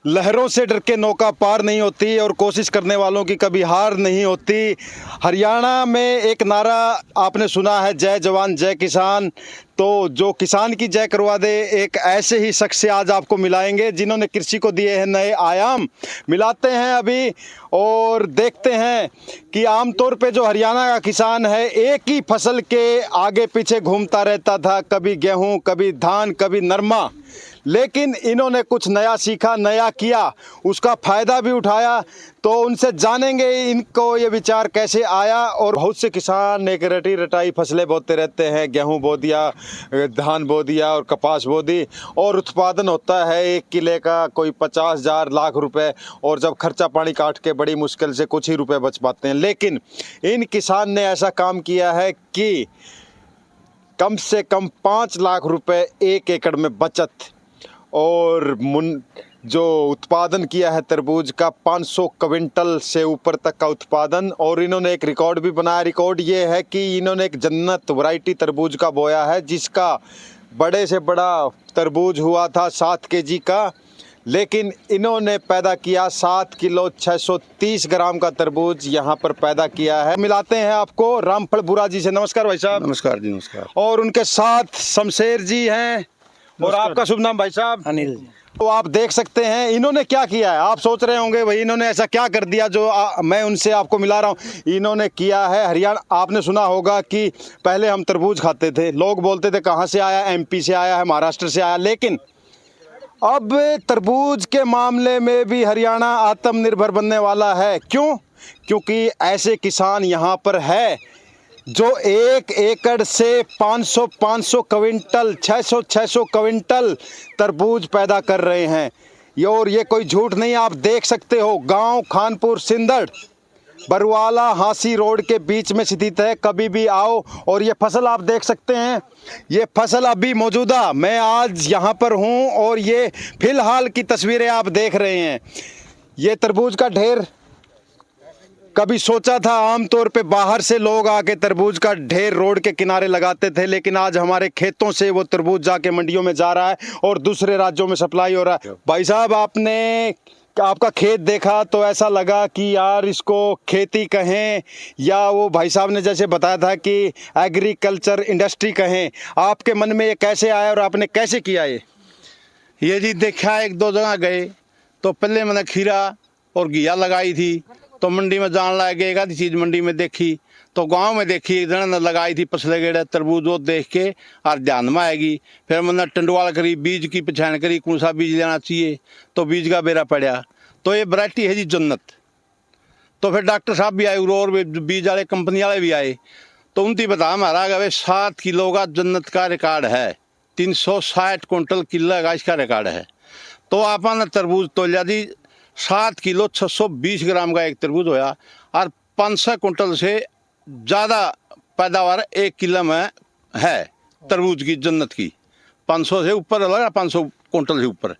लहरों से डर के नौका पार नहीं होती और कोशिश करने वालों की कभी हार नहीं होती। हरियाणा में एक नारा आपने सुना है, जय जवान जय किसान। तो जो किसान की जय करवा दे, एक ऐसे ही शख्स से आज आपको मिलाएंगे जिन्होंने कृषि को दिए हैं नए आयाम। मिलाते हैं अभी और देखते हैं कि आमतौर पे जो हरियाणा का किसान है, एक ही फसल के आगे पीछे घूमता रहता था, कभी गेहूं, कभी धान, कभी नरमा। लेकिन इन्होंने कुछ नया सीखा, नया किया, उसका फ़ायदा भी उठाया। तो उनसे जानेंगे इनको ये विचार कैसे आया। और बहुत से किसान एक रटी रटाई फसलें बोते रहते हैं, गेहूं बो दिया, धान बो दिया और कपास बो दी, और उत्पादन होता है एक किले का कोई 50,000 लाख रुपए, और जब खर्चा पानी काट के बड़ी मुश्किल से कुछ ही रुपए बच पाते हैं। लेकिन इन किसान ने ऐसा काम किया है कि कम से कम 5 लाख रुपए एक एकड़ में बचत, और जो उत्पादन किया है तरबूज का 500 क्विंटल से ऊपर तक का उत्पादन। और इन्होंने एक रिकॉर्ड भी बनाया। रिकॉर्ड ये है कि इन्होंने एक जन्नत वैरायटी तरबूज का बोया है, जिसका बड़े से बड़ा तरबूज हुआ था 7 केजी का, लेकिन इन्होंने पैदा किया 7 किलो 630 ग्राम का तरबूज यहाँ पर पैदा किया है। मिलाते हैं आपको रामफल बुरा जी से। नमस्कार भाई साहब। नमस्कार जी, नमस्कार। और उनके साथ शमशेर जी हैं। और आपका शुभ नाम भाई साहब? अनिल। तो आप देख सकते हैं इन्होंने क्या किया है। आप सोच रहे होंगे भाई इन्होंने ऐसा क्या कर दिया जो मैं उनसे आपको मिला रहा हूँ। इन्होंने किया है, हरियाणा, आपने सुना होगा कि पहले हम तरबूज खाते थे, लोग बोलते थे कहाँ से आया, एमपी से आया है, महाराष्ट्र से आया। लेकिन अब तरबूज के मामले में भी हरियाणा आत्मनिर्भर बनने वाला है। क्यों? क्योंकि ऐसे किसान यहाँ पर है जो 1 एकड़ से 500 क्विंटल, 600 क्विंटल तरबूज पैदा कर रहे हैं। और ये कोई झूठ नहीं, आप देख सकते हो। गांव खानपुर सिंदड़ बरवाला हांसी रोड के बीच में स्थित है। कभी भी आओ। और ये फसल आप देख सकते हैं, ये फसल अभी मौजूदा, मैं आज यहाँ पर हूँ और ये फिलहाल की तस्वीरें आप देख रहे हैं। ये तरबूज का ढेर, कभी सोचा था आमतौर पे बाहर से लोग आके तरबूज का ढेर रोड के किनारे लगाते थे, लेकिन आज हमारे खेतों से वो तरबूज जाके मंडियों में जा रहा है और दूसरे राज्यों में सप्लाई हो रहा है। भाई साहब, आपका खेत देखा तो ऐसा लगा कि यार इसको खेती कहें या वो भाई साहब ने जैसे बताया था कि एग्रीकल्चर इंडस्ट्री कहें। आपके मन में ये कैसे आया और आपने कैसे किया ये जी देखा, 1-2 जगह गए तो पहले मैंने खीरा और घिया लगाई थी, तो मंडी में जान लग एक आधी चीज मंडी में देखी, तो गांव में देखी एक जन ने लगाई थी पसले गेड़े तरबूज, वो देख के और ध्यान में आएगी। फिर मैंने टंडवाल करी, बीज की पहचान करी, कौन सा बीज लेना चाहिए, तो बीज का बेरा पड़ा। तो ये वैरायटी है जी जन्नत। तो फिर डॉक्टर साहब भी आए और बीज वाले कंपनी वाले भी आए, तो उनकी बता हमारा अगर 7 किलो का जन्नत का रिकॉर्ड है, 360 क्विंटल किलो का इसका रिकॉर्ड है। तो आपने तरबूज तो लिया जी 7 किलो 620 ग्राम का एक तरबूज होया, और 500 क्विंटल से ज़्यादा पैदावार 1 किलो में है तरबूज की जन्नत की। 500 से ऊपर लगा, 500 क्विंटल से ऊपर।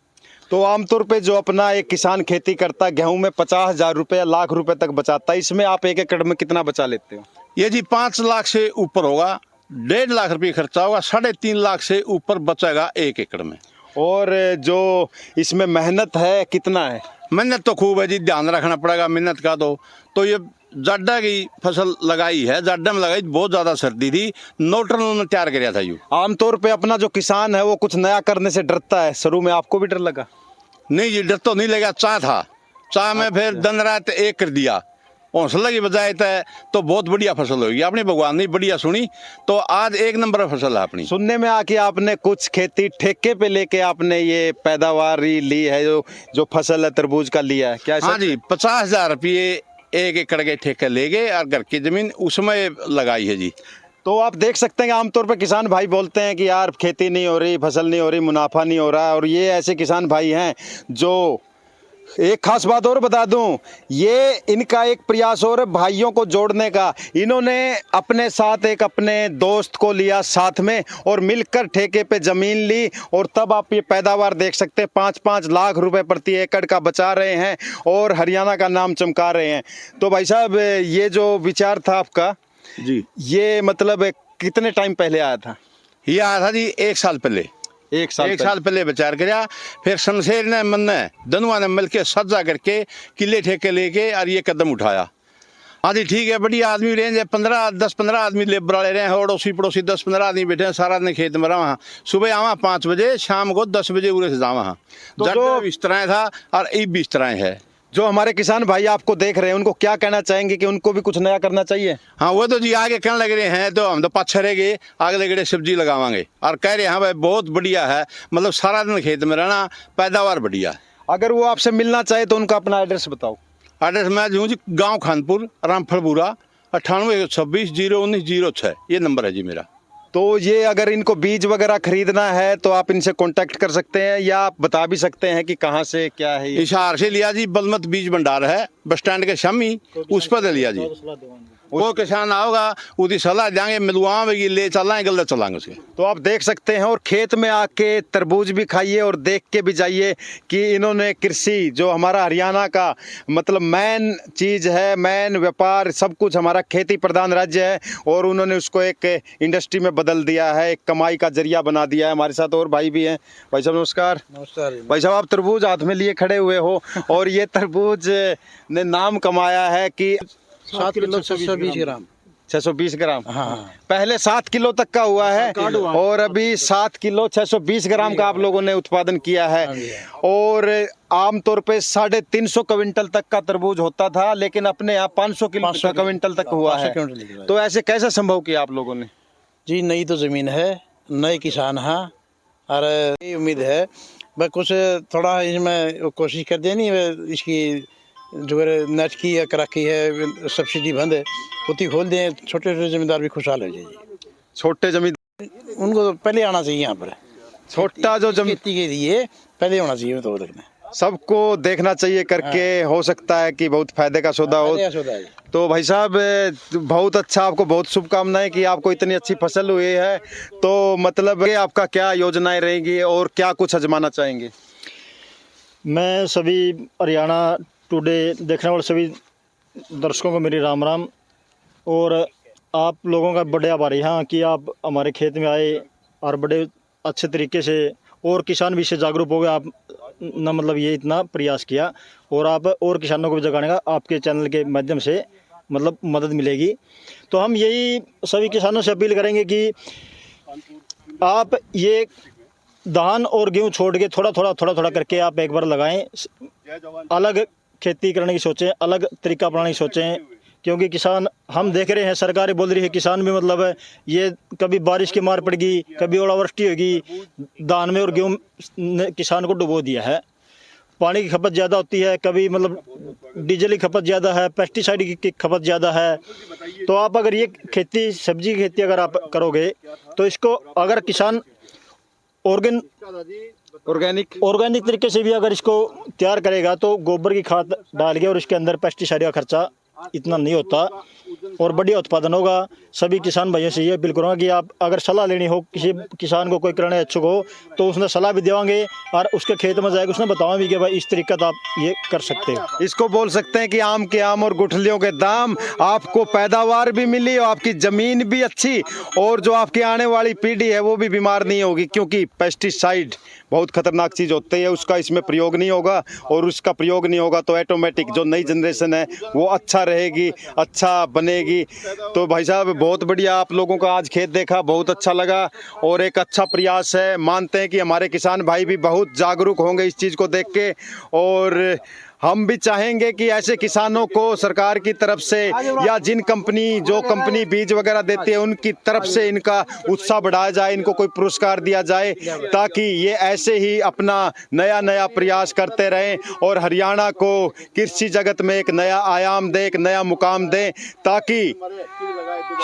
तो आमतौर पे जो अपना एक किसान खेती करता है, गेहूं में 50,000 रुपये, लाख रुपए तक बचाता है, इसमें आप 1 एकड़ में कितना बचा लेते हो? ये जी 5 लाख से ऊपर होगा, 1.5 लाख रुपये खर्चा होगा, 3.5 लाख से ऊपर बचेगा 1 एकड़ में। और जो इसमें मेहनत है कितना है? मेहनत तो खूब है जी, ध्यान रखना पड़ेगा मेहनत का। तो ये जाडा की फसल लगाई है, जाडा में लगाई, बहुत ज़्यादा सर्दी थी, नोटरल ने तैयार किया था। यू आमतौर पे अपना जो किसान है वो कुछ नया करने से डरता है। शुरू में आपको भी डर लगा? नहीं जी, डर तो नहीं लगा। चाह में फिर दिन रात एक कर दिया, हौसला की बजाय तो बहुत बढ़िया फसल होगी अपनी। भगवान ने बढ़िया सुनी, तो आज 1 नंबर फसल है अपनी। सुनने में आके आपने कुछ खेती ठेके पे लेके आपने ये पैदावार ली है, जो फसल है तरबूज का लिया है क्या? हाँ जी, 50,000 रुपये 1 एकड़ के ठेके ले गए और घर की जमीन उसमें लगाई है जी। तो आप देख सकते हैं कि आमतौर पे किसान भाई बोलते हैं कि यार खेती नहीं हो रही, फसल नहीं हो रही, मुनाफा नहीं हो रहा है। और ये ऐसे किसान भाई हैं जो, एक खास बात और बता दूं, ये इनका एक प्रयास और भाइयों को जोड़ने का। इन्होंने अपने साथ एक अपने दोस्त को लिया साथ में और मिलकर ठेके पे ज़मीन ली, और तब आप ये पैदावार देख सकते हैं। 5-5 लाख रुपए प्रति एकड़ का बचा रहे हैं और हरियाणा का नाम चमका रहे हैं। तो भाई साहब, ये जो विचार था आपका जी, ये मतलब कितने टाइम पहले आया था? ये आया था जी 1 साल पहले। एक साल एक साल पहले विचार कराया, फिर शमशेर ने मन ने दोनों ने मिलके सज्जा करके किले ठेके लेके और ये कदम उठाया। हाँ जी ठीक है, बढ़िया आदमी रहे, 10-15 आदमी लेबर वाले रहे, अड़ोसी पड़ोसी 10-15 आदमी बैठे हैं, सारा दिन खेत में रहा। सुबह आवा 5 बजे, शाम को 10 बजे उरे से जावा। तो तो जो इस तरह था और अब भी इस तरह है। जो हमारे किसान भाई आपको देख रहे हैं उनको क्या कहना चाहेंगे कि उनको भी कुछ नया करना चाहिए? हाँ वो तो जी आगे कहने लग रहे हैं, तो हम तो पाछे रह गए, अगले गड़े सब्जी लगावांगे और कह रहे हैं हाँ भाई बहुत बढ़िया है, मतलब सारा दिन खेत में रहना, पैदावार बढ़िया। अगर वो आपसे मिलना चाहे तो उनका अपना एड्रेस बताओ। एड्रेस मैं हूँ जी गाँव खानपुर, रामफलपुरा, 98-126-019-06 ये नंबर है जी मेरा। तो ये अगर इनको बीज वगैरह खरीदना है तो आप इनसे कांटेक्ट कर सकते हैं या आप बता भी सकते हैं कि कहाँ से क्या है ये? इशार से लिया जी, बलमत बीज भंडार है बस स्टैंड के शामी, उस पर लिया जी। वो किसान आओगा उसकी सलाह देंगे, मिलवाएंगे, ले चलाएंगे, गलत चलाएंगे उसके। तो आप देख सकते हैं और खेत में आके तरबूज भी खाइए और देख के भी जाइए कि इन्होंने कृषि जो हमारा हरियाणा का मतलब मेन चीज़ है, मेन व्यापार सब कुछ हमारा खेती प्रधान राज्य है और उन्होंने उसको एक इंडस्ट्री में बदल दिया है, एक कमाई का जरिया बना दिया है। हमारे साथ और भाई भी हैं। भाई साहब नमस्कार। नमस्कार भाई साहब आप तरबूज हाथ में लिए खड़े हुए हो और ये तरबूज ने नाम कमाया है कि 7 किलो 620 ग्राम। 620 ग्राम। हाँ पहले 7 किलो तक का हुआ है और अभी 7 किलो 620 ग्राम का आप लोगों ने उत्पादन किया है। और आमतौर पे 350 क्विंटल तक का तरबूज होता था, लेकिन अपने यहाँ 500 क्विंटल तक हुआ है। तो ऐसे कैसे संभव किया आप लोगों ने? जी नई तो ज़मीन है, नए किसान हैं और ये उम्मीद है बस कुछ थोड़ा इसमें कोशिश कर देनी इसकी जो नेट की या कराकी है सब्सिडी बंद है उतनी खोल दें, छोटे छोटे जमींदार भी खुशहाल हो जाए। छोटे जमीन उनको तो पहले आना चाहिए यहाँ पर, छोटा जो जमीन खेती के लिए पहले होना चाहिए। तो देखना सबको देखना चाहिए करके हो सकता है कि बहुत फायदे का सौदा हो। तो भाई साहब बहुत अच्छा, आपको बहुत शुभकामनाएं कि आपको इतनी अच्छी फसल हुई है। तो मतलब आपका क्या योजनाएं रहेंगी और क्या कुछ आजमाना चाहेंगे? मैं सभी हरियाणा टुडे देखने वाले सभी दर्शकों को मेरी राम राम और आप लोगों का बड़े आभारी हाँ कि आप हमारे खेत में आए और बड़े अच्छे तरीके से और किसान भी इससे जागरूक हो गए। आप न मतलब ये इतना प्रयास किया और आप और किसानों को भी जगाने का आपके चैनल के माध्यम से मतलब मदद मिलेगी। तो हम यही सभी किसानों से अपील करेंगे कि आप ये धान और गेहूँ छोड़ के थोड़ा थोड़ा करके आप एक बार लगाएं, अलग खेती करने की सोचें, अलग तरीका अपनाने की सोचें। क्योंकि किसान हम देख रहे हैं, सरकारें बोल रही है किसान भी मतलब ये कभी बारिश की मार पड़ेगी, कभी ओलावृष्टि होगी, धान में और गेहूँ ने किसान को डुबो दिया है। पानी की खपत ज़्यादा होती है, कभी मतलब डीजल की खपत ज़्यादा है, पेस्टिसाइड की खपत ज़्यादा है। तो आप अगर ये खेती सब्जी की खेती अगर आप करोगे तो इसको अगर किसान ऑर्गेनिक तरीके से भी अगर इसको तैयार करेगा तो गोबर की खाद डाल के और इसके अंदर पेस्टिसाइड का खर्चा इतना नहीं होता और बढ़िया उत्पादन होगा। सभी किसान भाइयों से ये अपील करूँगा कि आप अगर सलाह लेनी हो, किसी किसान को कोई करने इच्छुक हो तो उसने सलाह भी देवांगे और उसके खेत में जाएगा उसने बतावा भी कि भाई इस तरीका तो आप ये कर सकते हो। इसको बोल सकते हैं कि आम के आम और गुठलियों के दाम, आपको पैदावार भी मिली और आपकी ज़मीन भी अच्छी और जो आपकी आने वाली पीढ़ी है वो भी बीमार नहीं होगी। क्योंकि पेस्टिसाइड बहुत खतरनाक चीज़ होती है, उसका इसमें प्रयोग नहीं होगा और उसका प्रयोग नहीं होगा तो ऑटोमेटिक जो नई जनरेशन है वो अच्छा रहेगी, अच्छा बनेगी। तो भाई साहब बहुत बढ़िया, आप लोगों का आज खेत देखा, बहुत अच्छा लगा और एक अच्छा प्रयास है। मानते हैं कि हमारे किसान भाई भी बहुत जागरूक होंगे इस चीज़ को देख के और हम भी चाहेंगे कि ऐसे किसानों को सरकार की तरफ से या जिन कंपनी बीज वगैरह देती है उनकी तरफ से इनका उत्साह बढ़ाया जाए, इनको कोई पुरस्कार दिया जाए ताकि ये ऐसे ही अपना नया प्रयास करते रहें और हरियाणा को कृषि जगत में एक नया आयाम दे, एक नया मुकाम दे, ताकि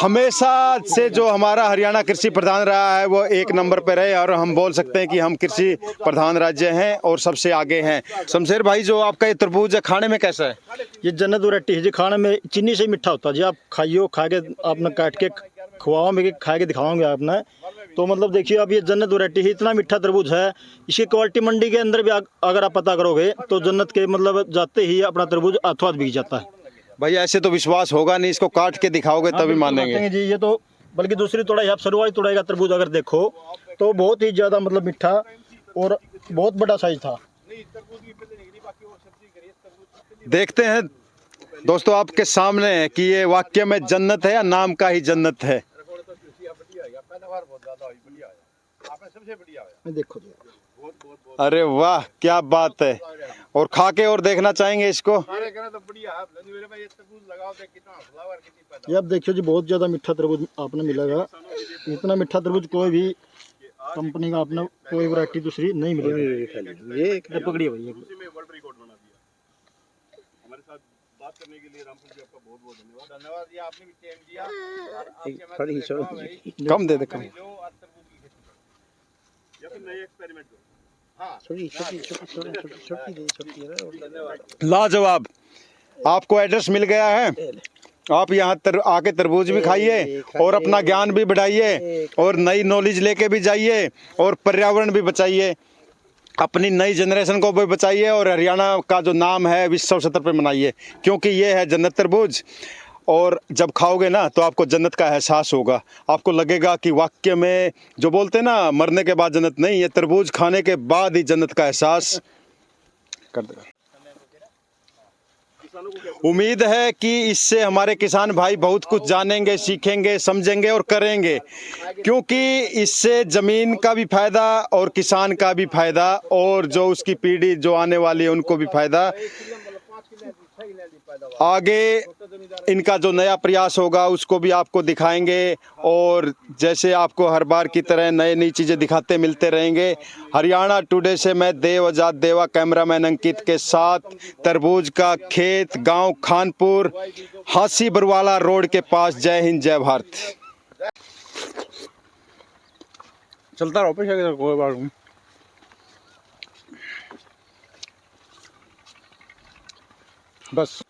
हमेशा से जो हमारा हरियाणा कृषि प्रधान रहा है वो एक नंबर पे रहे और हम बोल सकते हैं कि हम कृषि प्रधान राज्य हैं और सबसे आगे हैं। शमशेर भाई जो आपका ये तरबूज है खाने में कैसा है? ये जन्नत वैरायटी है जी, खाने में चीनी से मीठा होता है जी। आप खाइयो, खा के आपने काट के खुआओगे, खा के दिखाओगे आपने तो मतलब देखिए आप ये जन्नत वैरायटी है, इतना मीठा तरबूज है। इसकी क्वालिटी मंडी के अंदर भी अगर आप पता करोगे तो जन्नत के मतलब जाते ही अपना तरबूज हाथों हाथ बिक जाता है। भाई ऐसे तो विश्वास होगा नहीं, इसको काट के दिखाओगे तभी मानेंगे जी। ये तो बल्कि दूसरी तोड़ाई आप शुरुआती तोड़ाई का तरबूज अगर देखो तो बहुत ही ज़्यादा मतलब मीठा और बहुत बड़ा साइज था। देखते हैं दोस्तों आपके सामने है कि ये वाकई में जन्नत है या नाम का ही जन्नत है। देखो अरे वाह क्या बात है, और खा के और देखना चाहेंगे इसको। ये आप देखियो जी, बहुत ज़्यादा मीठा तरबूज आपने मिलेगा। इतना मीठा तरबूज कोई भी कंपनी का आपने कोई वैरायटी दूसरी नहीं मिलेगी। ये पकड़िए भाई। हमारे साथ बात करने के लिए रामपुर जी आपका बहुत बहुत धन्यवाद। धन्यवाद जी, आपने भी टाइम दिया। कम दे दे कम। या फिर नए एक्सपेरिमेंट करो। लाजवाब, आपको एड्रेस मिल गया है। आप यहाँ आके तरबूज भी खाइए और अपना ज्ञान भी बढ़ाइए और नई नॉलेज लेके भी जाइए और पर्यावरण भी बचाइए, अपनी नई जनरेशन को भी बचाइए और हरियाणा का जो नाम है विश्व स्तर पर मनाइए, क्योंकि ये है जन्नत तरबूज। और जब खाओगे ना तो आपको जन्नत का एहसास होगा, आपको लगेगा कि वाकई में जो बोलते हैं ना मरने के बाद जन्नत नहीं, ये तरबूज खाने के बाद ही जन्नत का एहसास कर देगा। उम्मीद है कि इससे हमारे किसान भाई बहुत कुछ जानेंगे, सीखेंगे, समझेंगे और करेंगे, क्योंकि इससे ज़मीन का भी फ़ायदा और किसान का भी फ़ायदा और जो उसकी पीढ़ी जो आने वाली है उनको भी फ़ायदा। आगे इनका जो नया प्रयास होगा उसको भी आपको दिखाएंगे और जैसे आपको हर बार की तरह नई नई चीज़ें दिखाते मिलते रहेंगे। हरियाणा टुडे से मैं देव आजाद देवा, कैमरामैन अंकित के साथ तरबूज का खेत, गांव खानपुर, हांसी बरवाला रोड के पास। जय हिंद, जय भारत। चलता रहो पे कोई बात नहीं। बस